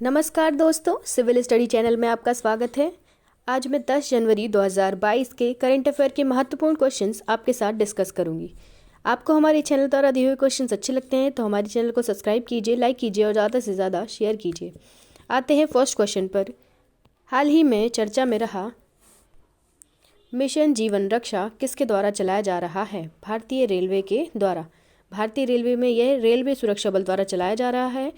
नमस्कार दोस्तों, civil study channel में आपका स्वागत है। आज मैं 10 जनवरी 2022 के करंट अफेयर के महत्वपूर्ण क्वेश्चंस आपके साथ डिस्कस करूंगी। आपको हमारे चैनल द्वारा दिए हुए क्वेश्चंस अच्छे लगते हैं तो हमारे चैनल को सब्सक्राइब कीजिए, लाइक कीजिए और ज़्यादा से ज़्यादा शेयर कीजिए। आते हैं फर्स्ट क्वेश्चन पर। हाल ही में चर्चा में रहा मिशन जीवन रक्षा किसके द्वारा चलाया जा रहा है? भारतीय रेलवे के द्वारा। भारतीय रेलवे में यह रेलवे सुरक्षा बल द्वारा चलाया जा रहा है।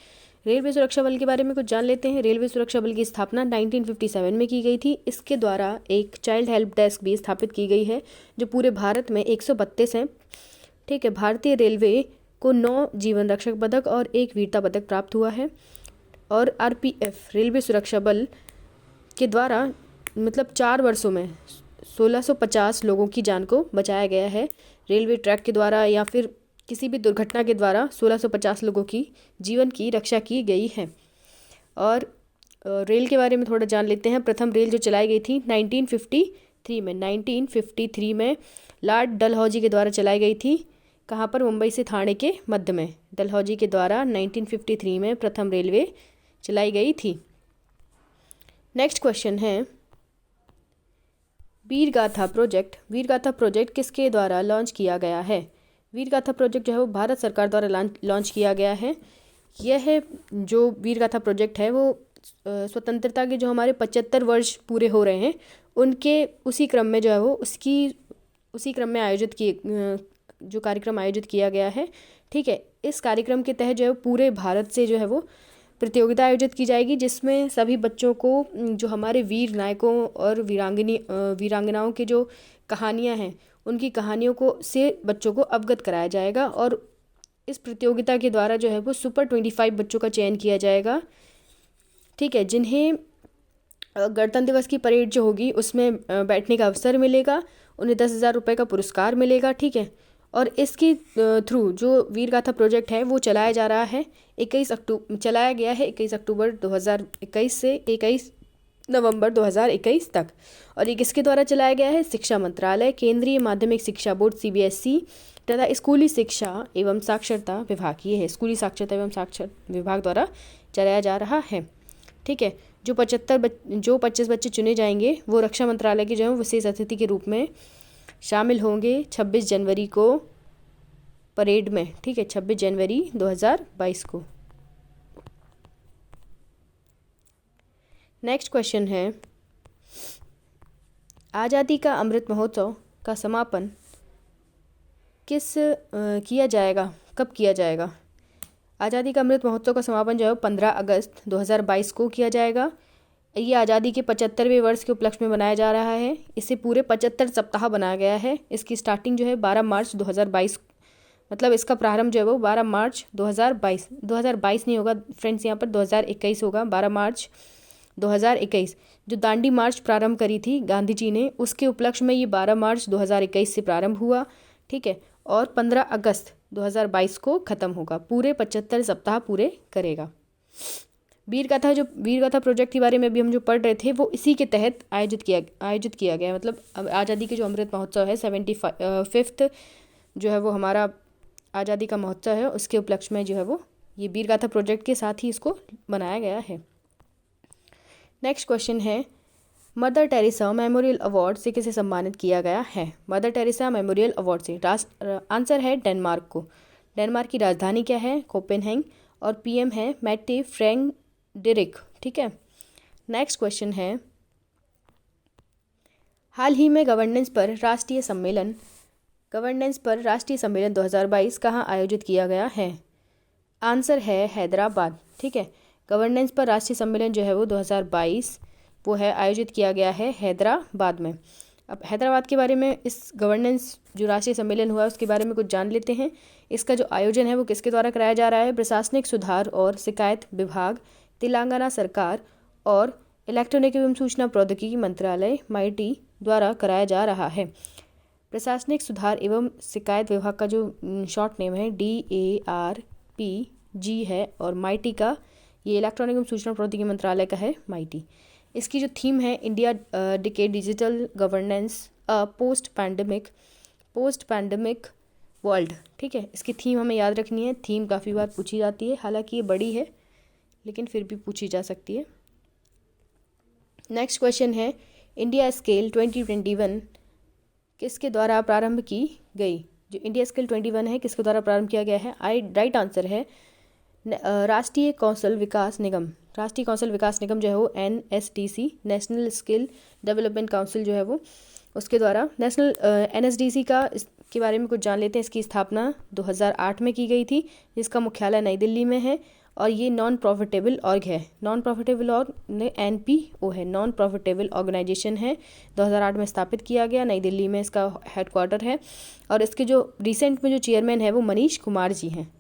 रेलवे सुरक्षा बल के बारे में कुछ जान लेते हैं। रेलवे सुरक्षा बल की स्थापना 1957 में की गई थी। इसके द्वारा एक चाइल्ड हेल्प डेस्क भी स्थापित की गई है जो पूरे भारत में 132 हैं। ठीक है, भारतीय रेलवे को 9 जीवन रक्षक पदक और 1 वीरता पदक प्राप्त हुआ है। और आरपीएफ रेलवे सुरक्षा बल के द्वारा 4 वर्षों में 1650 लोगों की जान को बचाया गया है। रेलवे ट्रैक के द्वारा या फिर किसी भी दुर्घटना के द्वारा 1650 लोगों की जीवन की रक्षा की गई है। और रेल के बारे में थोड़ा जान लेते हैं। प्रथम रेल जो चलाई गई थी 1953 में लॉर्ड डलहौजी के द्वारा चलाई गई थी। कहाँ पर? मुंबई से ठाणे के मध्य में डलहौजी के द्वारा 1953 में प्रथम रेलवे चलाई गई थी। नेक्स्ट क्वेश्चन है वीरगाथा प्रोजेक्ट। वीरगाथा प्रोजेक्ट किसके द्वारा लॉन्च किया गया है? वीरगाथा प्रोजेक्ट जो है वो भारत सरकार द्वारा लॉन्च किया गया है। यह जो वीरगाथा प्रोजेक्ट है वो स्वतंत्रता के जो हमारे 75 वर्ष पूरे हो रहे हैं उनके उसी क्रम में जो है वो उसी क्रम में जो कार्यक्रम आयोजित किया गया है। ठीक है, इस कार्यक्रम के तहत जो है पूरे भारत से जो है वो प्रतियोगिता आयोजित की जाएगी जिसमें सभी बच्चों को जो हमारे वीर नायकों और वीरांगनाओं की जो कहानियां हैं उनकी कहानियों को से बच्चों को अवगत कराया जाएगा। और इस प्रतियोगिता के द्वारा जो है वो सुपर 25 बच्चों का चयन किया जाएगा। ठीक है, जिन्हें गणतंत्र दिवस की परेड जो होगी उसमें बैठने का अवसर मिलेगा। उन्हें 10,000 रुपये का पुरस्कार मिलेगा। ठीक है, और इसकी थ्रू जो वीरगाथा प्रोजेक्ट है वो चलाया गया है 21 अक्टूबर 2021 से 21 नवंबर 2021 तक। और ये किसके द्वारा चलाया गया है? शिक्षा मंत्रालय, केंद्रीय माध्यमिक शिक्षा बोर्ड सीबीएसई तथा स्कूली शिक्षा एवं साक्षरता विभाग, ये है स्कूली साक्षरता एवं साक्षरता विभाग द्वारा चलाया जा रहा है। ठीक है, जो 25 बच्चे चुने जाएंगे वो रक्षा मंत्रालय के जो है विशेष अतिथि के रूप में शामिल होंगे 26 जनवरी को परेड में। ठीक है, 26 जनवरी 2022 को। नेक्स्ट क्वेश्चन है आज़ादी का अमृत महोत्सव का समापन किया जाएगा? कब किया जाएगा? आज़ादी का अमृत महोत्सव का समापन जो है 15 अगस्त 2022 को किया जाएगा। ये आज़ादी के 75वें वर्ष के उपलक्ष्य में बनाया जा रहा है। इसे पूरे 75 सप्ताह बनाया गया है। इसकी स्टार्टिंग जो है 12 मार्च 2022, इसका प्रारंभ जो है वो 12 मार्च 2022 नहीं होगा फ्रेंड्स, यहाँ पर 2021 होगा। 12 मार्च 2021 जो दांडी मार्च प्रारंभ करी थी गांधी जी ने, उसके उपलक्ष्य में ये 12 मार्च 2021 से प्रारंभ हुआ। ठीक है, और 15 अगस्त 2022 को ख़त्म होगा। पूरे 75 सप्ताह पूरे करेगा। वीरगाथा प्रोजेक्ट के बारे में भी हम जो पढ़ रहे थे वो इसी के तहत आयोजित किया गया। आज़ादी के जो अमृत महोत्सव है 75th जो है वो हमारा आज़ादी का महोत्सव है, उसके उपलक्ष्य में जो है वो ये वीरगाथा प्रोजेक्ट के साथ ही इसको बनाया गया है। नेक्स्ट क्वेश्चन है मदर टेरेसा मेमोरियल अवार्ड से किसे सम्मानित किया गया है? मदर टेरेसा मेमोरियल अवार्ड से आंसर है डेनमार्क को। डेनमार्क की राजधानी क्या है? कोपेनहेगन। और पीएम है मैटे फ्रेडरिक। ठीक है, नेक्स्ट क्वेश्चन है हाल ही में गवर्नेंस पर राष्ट्रीय सम्मेलन 2022 कहाँ आयोजित किया गया है? आंसर है हैदराबाद। ठीक है, गवर्नेंस पर राष्ट्रीय सम्मेलन जो है वो 2022 वो है आयोजित किया गया है हैदराबाद में। अब हैदराबाद के बारे में इस गवर्नेंस जो राष्ट्रीय सम्मेलन हुआ उसके बारे में कुछ जान लेते हैं। इसका जो आयोजन है वो किसके द्वारा कराया जा रहा है? प्रशासनिक सुधार और शिकायत विभाग, तेलंगाना सरकार और इलेक्ट्रॉनिक एवं सूचना प्रौद्योगिकी मंत्रालय माइटी द्वारा कराया जा रहा है। प्रशासनिक सुधार एवं शिकायत विभाग का जो शॉर्ट नेम है DARPG है और माइटी का ये इलेक्ट्रॉनिक एवं सूचना प्रौद्योगिकी मंत्रालय का है माइटी। इसकी जो थीम है India decade digital governance post pandemic world. ठीक है, इसकी थीम हमें याद रखनी है। थीम काफ़ी बार पूछी जाती है, हालांकि ये बड़ी है लेकिन फिर भी पूछी जा सकती है। नेक्स्ट क्वेश्चन है इंडिया स्केल 2021 किसके द्वारा प्रारंभ की गई। जो इंडिया स्केल 21 है किसके द्वारा प्रारंभ किया गया है। राइट आंसर है राष्ट्रीय कौशल विकास निगम। राष्ट्रीय कौशल विकास निगम जो है वो NSDC national skill development council जो है वो उसके द्वारा नेशनल NSDC के बारे में कुछ जान लेते हैं। इसकी स्थापना 2008 में की गई थी, जिसका मुख्यालय नई दिल्ली में है और ये नॉन प्रॉफिटेबल ऑर्ग है। नॉन प्रॉफिटेबल ऑर्ग NPO है, नॉन प्रॉफिटेबल ऑर्गेनाइजेशन है। 2008 में स्थापित किया गया, नई दिल्ली में इसका हेडक्वार्टर है और इसके जो रिसेंट में जो चेयरमैन है वो मनीष कुमार जी हैं।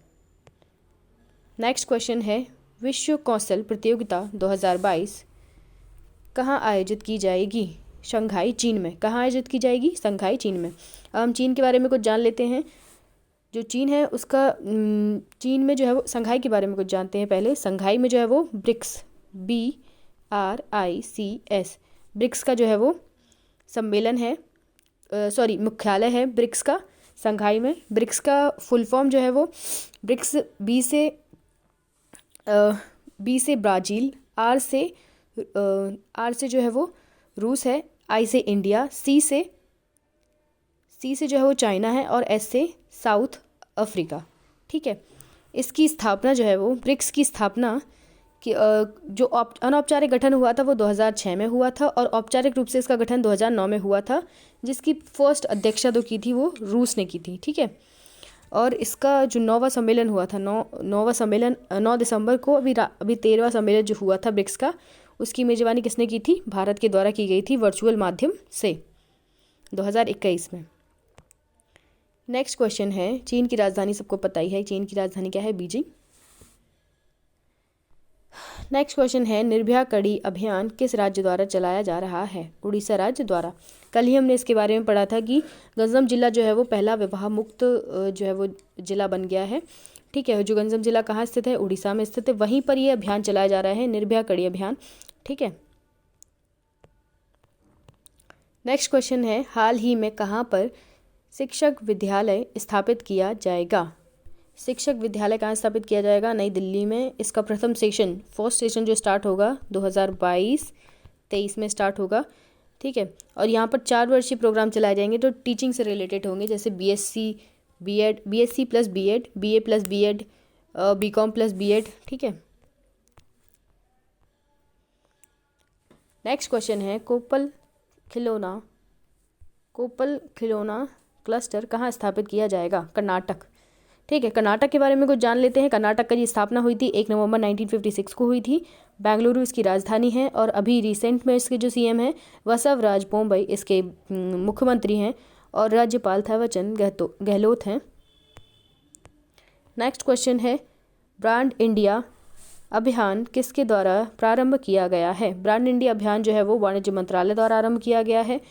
नेक्स्ट क्वेश्चन है विश्व कौशल प्रतियोगिता 2022 कहाँ आयोजित की जाएगी। शंघाई चीन में। कहाँ आयोजित की जाएगी। शंघाई चीन में। अब हम चीन के बारे में कुछ जान लेते हैं। जो चीन है उसका चीन में जो है वो शंघाई के बारे में कुछ जानते हैं पहले। शंघाई में जो है वो ब्रिक्स BRICS ब्रिक्स का जो है वो सम्मेलन है, मुख्यालय है ब्रिक्स का शंघाई में। ब्रिक्स का फुल फॉर्म जो है वो ब्रिक्स बी से ब्राज़ील, आर से जो है वो रूस है, आई से इंडिया, सी से जो है वो चाइना है और एस से साउथ अफ्रीका। ठीक है। इसकी स्थापना जो है वो ब्रिक्स की स्थापना कि जो अनौपचारिक गठन हुआ था वो 2006 में हुआ था और औपचारिक रूप से इसका गठन 2009 में हुआ था, जिसकी फर्स्ट अध्यक्षता जो की थी वो रूस ने की थी। ठीक है। और इसका जो 9वां सम्मेलन हुआ था 9 दिसंबर को अभी 13वां सम्मेलन जो हुआ था ब्रिक्स का, उसकी मेजबानी किसने की थी। भारत के द्वारा की गई थी वर्चुअल माध्यम से 2021 में। नेक्स्ट क्वेश्चन है चीन की राजधानी सबको पता ही है, चीन की राजधानी क्या है। बीजिंग। नेक्स्ट क्वेश्चन है निर्भया कड़ी अभियान किस राज्य द्वारा चलाया जा रहा है। उड़ीसा राज्य द्वारा। कल ही हमने इसके बारे में पढ़ा था कि गंजम जिला जो है वो पहला विवाह मुक्त जो है वो जिला बन गया है। ठीक है। जो गंजम जिला कहाँ स्थित है। उड़ीसा में स्थित है। वहीं पर ये अभियान चलाया जा रहा है, निर्भया कड़ी अभियान। ठीक है। नेक्स्ट क्वेश्चन है हाल ही में कहाँ पर शिक्षक विद्यालय स्थापित किया जाएगा। शिक्षक विद्यालय कहाँ स्थापित किया जाएगा। नई दिल्ली में। इसका फर्स्ट सेशन जो स्टार्ट होगा 2022-23 में स्टार्ट होगा। ठीक है। और यहाँ पर 4 वर्षीय प्रोग्राम चलाए जाएंगे जो टीचिंग से रिलेटेड होंगे, जैसे BSc plus B.Ed, BA plus B.Ed, BCom plus B.Ed। ठीक है। नेक्स्ट क्वेश्चन है कोपल खिलौना क्लस्टर कहाँ स्थापित किया जाएगा। कर्नाटक। ठीक है। कर्नाटक के बारे में कुछ जान लेते हैं। कर्नाटक का जी स्थापना हुई थी 1 नवंबर 1956 को हुई थी। बेंगलुरु इसकी राजधानी है और अभी रिसेंट में इसके जो CM हैं बसवराज बोम्मई इसके मुख्यमंत्री हैं और राज्यपाल थावरचंद गहलोत हैं। नेक्स्ट क्वेश्चन है ब्रांड इंडिया अभियान किसके द्वारा प्रारंभ किया गया है। ब्रांड इंडिया अभियान जो है वो वाणिज्य मंत्रालय द्वारा आरंभ किया गया है।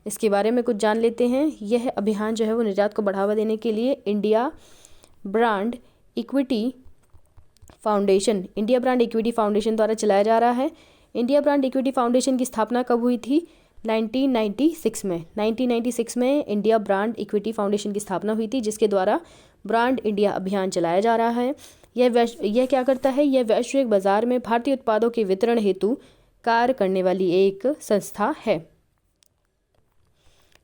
इसके बारे में कुछ जान लेते हैं। यह अभियान जो है वो निर्यात को बढ़ावा देने के लिए इंडिया ब्रांड इक्विटी फाउंडेशन द्वारा चलाया जा रहा है। इंडिया ब्रांड इक्विटी फाउंडेशन की स्थापना कब हुई थी। 1996 में इंडिया ब्रांड इक्विटी फाउंडेशन की स्थापना हुई थी, जिसके द्वारा ब्रांड इंडिया अभियान चलाया जा रहा है। यह क्या करता है। यह वैश्विक बाजार में भारतीय उत्पादों के वितरण हेतु कार्य करने वाली एक संस्था है।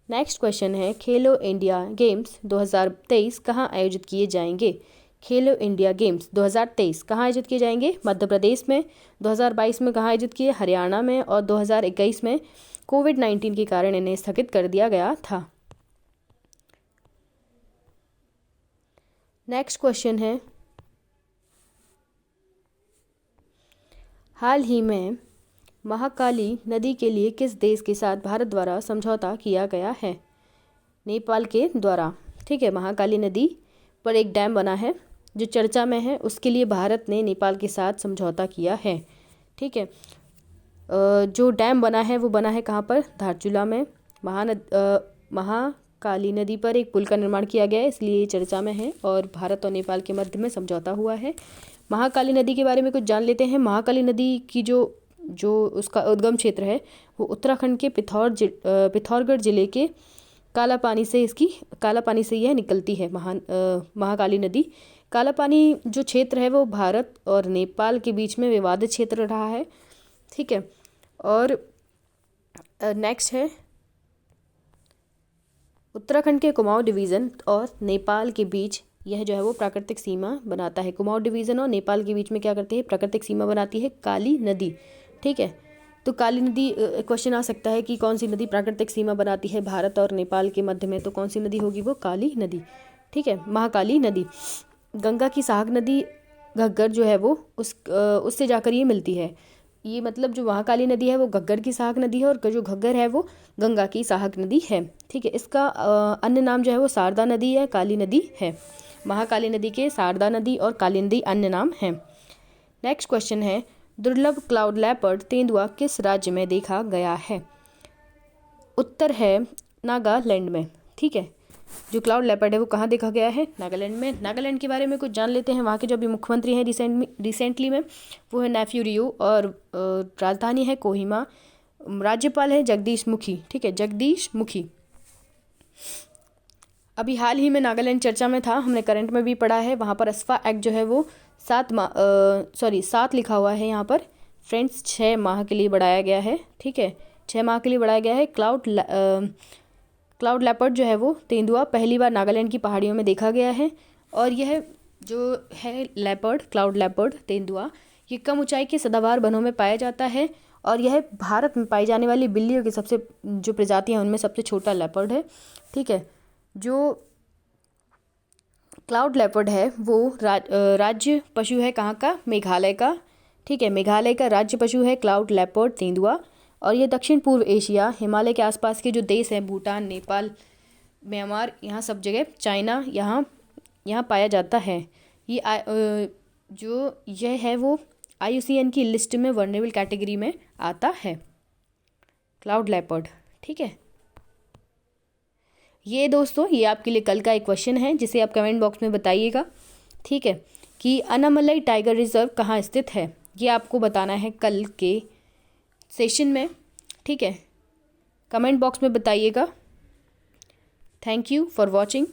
नेक्स्ट क्वेश्चन है खेलो इंडिया गेम्स 2023 कहाँ आयोजित किए जाएंगे। खेलो इंडिया गेम्स 2023 कहाँ आयोजित किए जाएंगे। मध्य प्रदेश में। 2022 में कहाँ आयोजित किए। हरियाणा में। और 2021 में कोविड-19 के कारण इन्हें स्थगित कर दिया गया था। नेक्स्ट क्वेश्चन है हाल ही में महाकाली नदी के लिए किस देश के साथ भारत द्वारा समझौता किया गया है। नेपाल के द्वारा। ठीक है। महाकाली नदी पर एक डैम बना है जो चर्चा में है, उसके लिए भारत ने नेपाल के साथ समझौता किया है। ठीक है। जो डैम बना है वो बना है कहाँ पर। धारचूला में। महाकाली नदी पर एक पुल का निर्माण किया गया है, इसलिए ये चर्चा में है और भारत और नेपाल के मध्य में समझौता हुआ है। महाकाली नदी के बारे में कुछ जान लेते हैं। महाकाली नदी की जो उसका उद्गम क्षेत्र है वो उत्तराखंड के पिथौरगढ़ जिले के काला पानी से यह निकलती है। महाकाली नदी काला पानी जो क्षेत्र है वो भारत और नेपाल के बीच में विवादित क्षेत्र रहा है। ठीक है, और नेक्स्ट है उत्तराखंड के कुमाऊं डिवीज़न और नेपाल के बीच यह जो है वो प्राकृतिक सीमा बनाता है। कुमाऊं डिवीज़न और नेपाल के बीच में क्या करती है, प्राकृतिक सीमा बनाती है काली नदी। ठीक है, तो काली नदी क्वेश्चन आ सकता है कि कौन सी नदी प्राकृतिक सीमा बनाती है भारत और नेपाल के मध्य में, तो कौन सी नदी होगी, वो काली नदी। ठीक है, महाकाली नदी। गंगा की सहायक नदी घग्गर जो है वो उससे जाकर ये मिलती है। ये मतलब जो महाकाली नदी है वो घग्गर की सहायक नदी है और जो घग्गर है वो गंगा की सहायक नदी है। ठीक है, इसका अन्य नाम जो है वो शारदा नदी है, काली नदी है। महाकाली नदी के शारदा नदी और काली नदी अन्य नाम हैं। नेक्स्ट क्वेश्चन है दुर्लभ क्लाउड लेपर्ड तेंदुआ किस राज्य में देखा गया है? उत्तर है नागालैंड में। ठीक है, जो क्लाउड लेपर्ड है वो कहाँ देखा गया है? नागालैंड में। नागालैंड के बारे में कुछ जान लेते हैं। वहाँ के जो अभी मुख्यमंत्री हैं रिसेंटली में वो है नेफ्यू रियो और राजधानी है कोहिमा। राज्यपाल है जगदीश मुखी। ठीक है, जगदीश मुखी। अभी हाल ही में नागालैंड चर्चा में था, हमने करंट में भी पढ़ा है। वहाँ पर अस्फा एक्ट जो है वो 7 लिखा हुआ है यहाँ पर फ्रेंड्स, 6 माह के लिए बढ़ाया गया है। ठीक है, 6 माह के लिए बढ़ाया गया है। क्लाउड लेपर्ड जो है वो तेंदुआ पहली बार नागालैंड की पहाड़ियों में देखा गया है। और यह जो है लेपर्ड, क्लाउड लेपर्ड तेंदुआ, ये कम ऊंचाई के सदाबहार वनों में पाया जाता है और यह भारत में पाई जाने वाली बिल्लियों की सबसे जो प्रजाति हैं उनमें सबसे छोटा लेपर्ड है। ठीक है, जो क्लाउड लेपर्ड है वो राज्य पशु है कहाँ का? मेघालय का। ठीक है, मेघालय का राज्य पशु है क्लाउड लेपर्ड तेंदुआ और ये दक्षिण पूर्व एशिया, हिमालय के आसपास के जो देश हैं भूटान, नेपाल, म्यांमार, यहाँ सब जगह, चाइना, यहाँ पाया जाता है। यह है वो IUCN की लिस्ट में वर्नेबल कैटेगरी में आता है क्लाउड लेपर्ड। ठीक है, ये दोस्तों ये आपके लिए कल का एक क्वेश्चन है जिसे आप कमेंट बॉक्स में बताइएगा। ठीक है, कि अनामलई टाइगर रिजर्व कहाँ स्थित है, ये आपको बताना है कल के सेशन में। ठीक है, कमेंट बॉक्स में बताइएगा। Thank you for watching.